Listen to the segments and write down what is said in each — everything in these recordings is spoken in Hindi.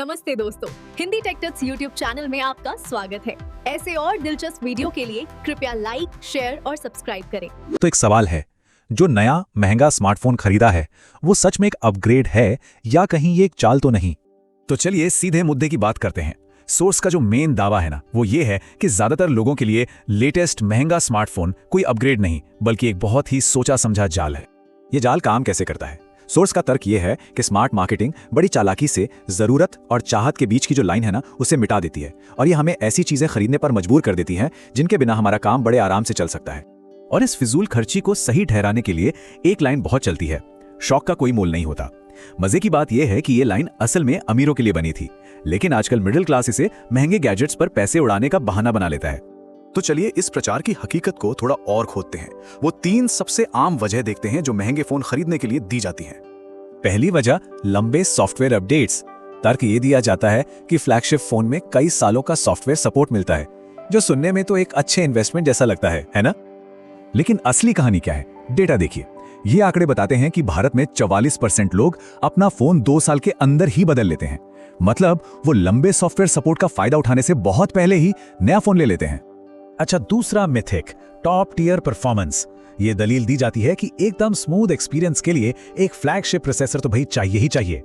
नमस्ते दोस्तों, Hindi take tips YouTube channel में आपका स्वागत है। ऐसे और दिलचस्प वीडियो के लिए कृपया लाइक, शेयर और सब्सक्राइब करें। तो एक सवाल है, जो नया महंगा स्मार्टफोन खरीदा है वो सच में एक अपग्रेड है या कहीं ये एक चाल तो नहीं? तो चलिए सीधे मुद्दे की बात करते हैं। सोर्स का जो मेन दावा है ना, वो ये है कि ज्यादातर लोगों के लिए लेटेस्ट महंगा स्मार्टफोन कोई अपग्रेड नहीं बल्कि एक बहुत ही सोचा समझा जाल है। ये जाल काम कैसे करता है? सोर्स का तर्क ये है कि स्मार्ट मार्केटिंग बड़ी चालाकी से जरूरत और चाहत के बीच की जो लाइन है ना, उसे मिटा देती है और ये हमें ऐसी चीजें खरीदने पर मजबूर कर देती हैं जिनके बिना हमारा काम बड़े आराम से चल सकता है। और इस फिजूल खर्ची को सही ठहराने के लिए एक लाइन बहुत चलती है, शौक का कोई मोल नहीं होता। मजे की बात यह है कि ये लाइन असल में अमीरों के लिए बनी थी, लेकिन आजकल मिडिल क्लास इसे महंगे गैजेट्स पर पैसे उड़ाने का बहाना बना लेता है। तो चलिए इस प्रचार की हकीकत को थोड़ा और खोदते हैं। वो 3 सबसे आम वजह देखते हैं जो महंगे फोन खरीदने के लिए दी जाती हैं। पहली वजह, लंबे सॉफ्टवेयर अपडेट्स। तर्क ये दिया जाता है कि फ्लैगशिप फोन में कई सालों का सॉफ्टवेयर सपोर्ट मिलता है, जो सुनने में तो एक अच्छे इन्वेस्टमेंट जैसा लगता है ना? लेकिन असली कहानी क्या है? डेटा देखिए। ये आंकड़े बताते हैं कि भारत में 44% लोग अपना फोन 2 साल के अंदर ही बदल लेते हैं। मतलब वो लंबे सॉफ्टवेयर सपोर्ट का फायदा उठाने से बहुत पहले ही नया फोन ले लेते हैं। अच्छा, दूसरा मिथिक, टॉप टियर परफॉर्मेंस। ये दलील दी जाती है कि एकदम स्मूथ एक्सपीरियंस के लिए एक फ्लैगशिप प्रोसेसर तो भाई चाहिए ही चाहिए।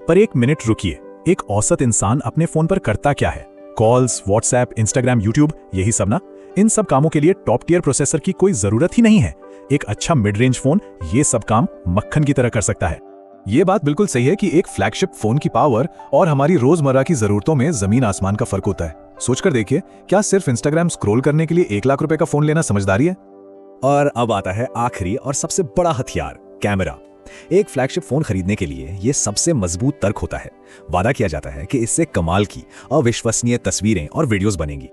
पर एक मिनट रुकिए, एक औसत इंसान अपने फोन पर करता क्या है? कॉल्स, व्हाट्सएप, इंस्टाग्राम, यूट्यूब, यही सब ना। इन सब कामों के लिए टॉप टियर प्रोसेसर की कोई जरूरत ही नहीं है। एक अच्छा मिड रेंज फोन ये सब काम मक्खन की तरह कर सकता है। ये बात बिल्कुल सही है कि एक फ्लैगशिप फोन की पावर और हमारी रोजमर्रा की जरूरतों में जमीन आसमान का फर्क होता है। सोचकर देखिए, क्या सिर्फ इंस्टाग्राम स्क्रॉल करने के लिए 1 लाख रुपए का फोन लेना समझदारी है? और अब आता है आखिरी और सबसे बड़ा हथियार, कैमरा। एक फ्लैगशिप फोन खरीदने के लिए यह सबसे मजबूत तर्क होता है। वादा किया जाता है कि इससे कमाल की अविश्वसनीय तस्वीरें और वीडियोस बनेंगी।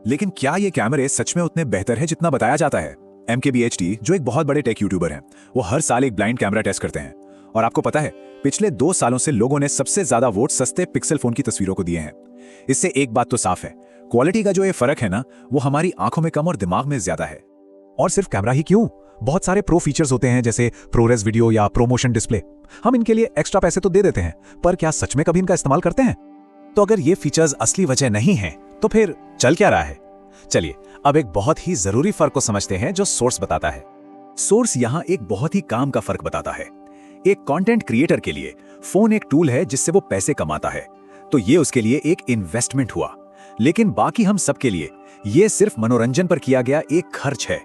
लेकिन क्या ये कैमरे सच में उतने बेहतर हैं जितना बताया जाता है? MKBHD, जो एक बहुत बड़े टेक यूट्यूबर हैं, वो हर साल एक ब्लाइंड कैमरा टेस्ट करते हैं। और आपको पता है, पिछले 2 सालों से लोगों ने सबसे ज्यादा वोट सस्ते पिक्सल फोन की तस्वीरों को दिए हैं। इससे एक बात तो साफ है, क्वालिटी का जो ये फर्क है ना, वो हमारी आंखों में कम और दिमाग में ज्यादा है। और सिर्फ कैमरा ही क्यों, बहुत सारे प्रो फीचर्स होते हैं, जैसे प्रोरेस वीडियो या प्रोमोशन डिस्प्ले। हम इनके लिए एक्स्ट्रा पैसे तो दे देते हैं, पर क्या सच में कभी इनका इस्तेमाल करते हैं? तो अगर ये फीचर्स असली वजह नहीं है तो फिर चल क्या रहा है? चलिए अब एक बहुत ही जरूरी फर्क को समझते हैं जो सोर्स बताता है। सोर्स यहां एक बहुत ही काम का फर्क बताता है। एक कंटेंट क्रिएटर के लिए फोन एक टूल है जिससे वो पैसे कमाता है, तो ये उसके लिए एक इन्वेस्टमेंट हुआ। लेकिन बाकी हम सबके लिए ये सिर्फ मनोरंजन पर किया गया एक खर्च है।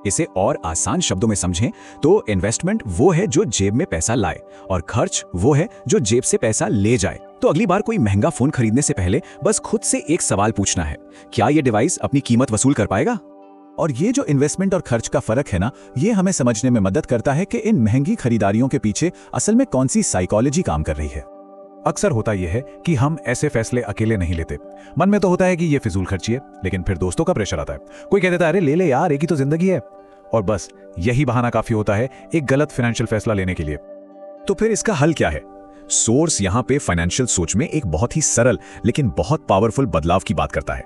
इसे और आसान शब्दों में समझें तो इन्वेस्टमेंट वो है जो जेब में पैसा लाए और खर्च वो है जो जेब से पैसा ले जाए। तो अगली बार कोई महंगा फोन खरीदने से पहले बस खुद से एक सवाल पूछना है, क्या ये डिवाइस अपनी कीमत वसूल कर पाएगा? और ये जो इन्वेस्टमेंट और खर्च का फर्क है ना, ये हमें समझने में मदद करता है कि इन महंगी खरीदारियों के पीछे असल में कौन सी साइकोलॉजी काम कर रही है। अक्सर होता यह है कि हम ऐसे फैसले अकेले नहीं लेते। मन में तो होता है कि ये फिजूल खर्ची है, लेकिन फिर दोस्तों का प्रेशर आता है। कोई कह देता है, अरे ले ले यार, एक ही तो जिंदगी है। और बस यही बहाना काफी होता है एक गलत फाइनेंशियल फैसला लेने के लिए। तो फिर इसका हल क्या है? सोर्स यहां पे फाइनेंशियल सोच में एक बहुत ही सरल लेकिन बहुत पावरफुल बदलाव की बात करता है।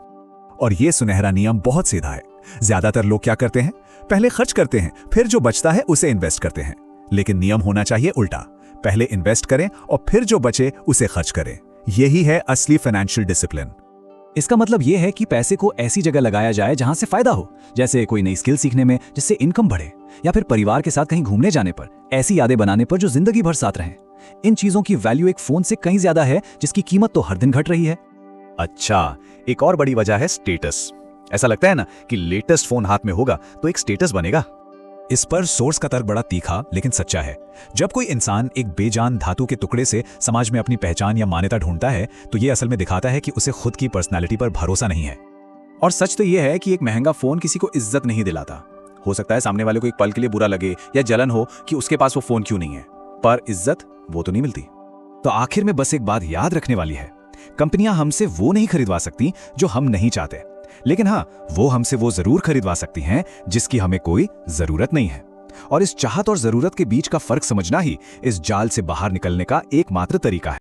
और यह सुनहरा नियम बहुत सीधा है। ज्यादातर लोग क्या करते हैं, पहले खर्च करते हैं, फिर जो बचता है उसे इन्वेस्ट करते हैं। लेकिन नियम होना चाहिए उल्टा, पहले इन्वेस्ट करें और फिर जो बचे उसे खर्च करें। यही है असली फाइनेंशियल डिसिप्लिन। इसका मतलब यह है कि पैसे को ऐसी जगह लगाया जाए जहां से फायदा हो, जैसे कोई नई स्किल सीखने में जिससे इनकम बढ़े, या फिर परिवार के साथ कहीं घूमने जाने पर, ऐसी यादें बनाने पर जो जिंदगी भर साथ रहें। इन चीजों की वैल्यू एक फोन से कहीं ज्यादा है जिसकी कीमत तो हर दिन घट रही है। अच्छा, एक और बड़ी वजह है स्टेटस। ऐसा लगता है ना कि लेटेस्ट फोन हाथ में होगा तो एक स्टेटस बनेगा। इस पर सोर्स का तर्क बड़ा तीखा लेकिन सच्चा है। जब कोई इंसान एक बेजान धातु के टुकड़े से समाज में अपनी पहचान या मान्यता ढूंढता है तो ये असल में दिखाता है कि उसे खुद की पर्सनालिटी पर भरोसा नहीं है। और सच तो यह है कि एक महंगा फोन किसी को इज्जत नहीं दिलाता। हो सकता है सामने वाले को एक पल के लिए बुरा लगे या जलन हो कि उसके पास वो फोन क्यों नहीं है, पर इज्जत वो तो नहीं मिलती। तो आखिर में बस एक बात याद रखने वाली है, कंपनियां हमसे वो नहीं खरीदवा सकती जो हम नहीं चाहते, लेकिन हाँ, वो हमसे वो जरूर खरीदवा सकती हैं जिसकी हमें कोई जरूरत नहीं है। और इस चाहत और जरूरत के बीच का फर्क समझना ही इस जाल से बाहर निकलने का एकमात्र तरीका है।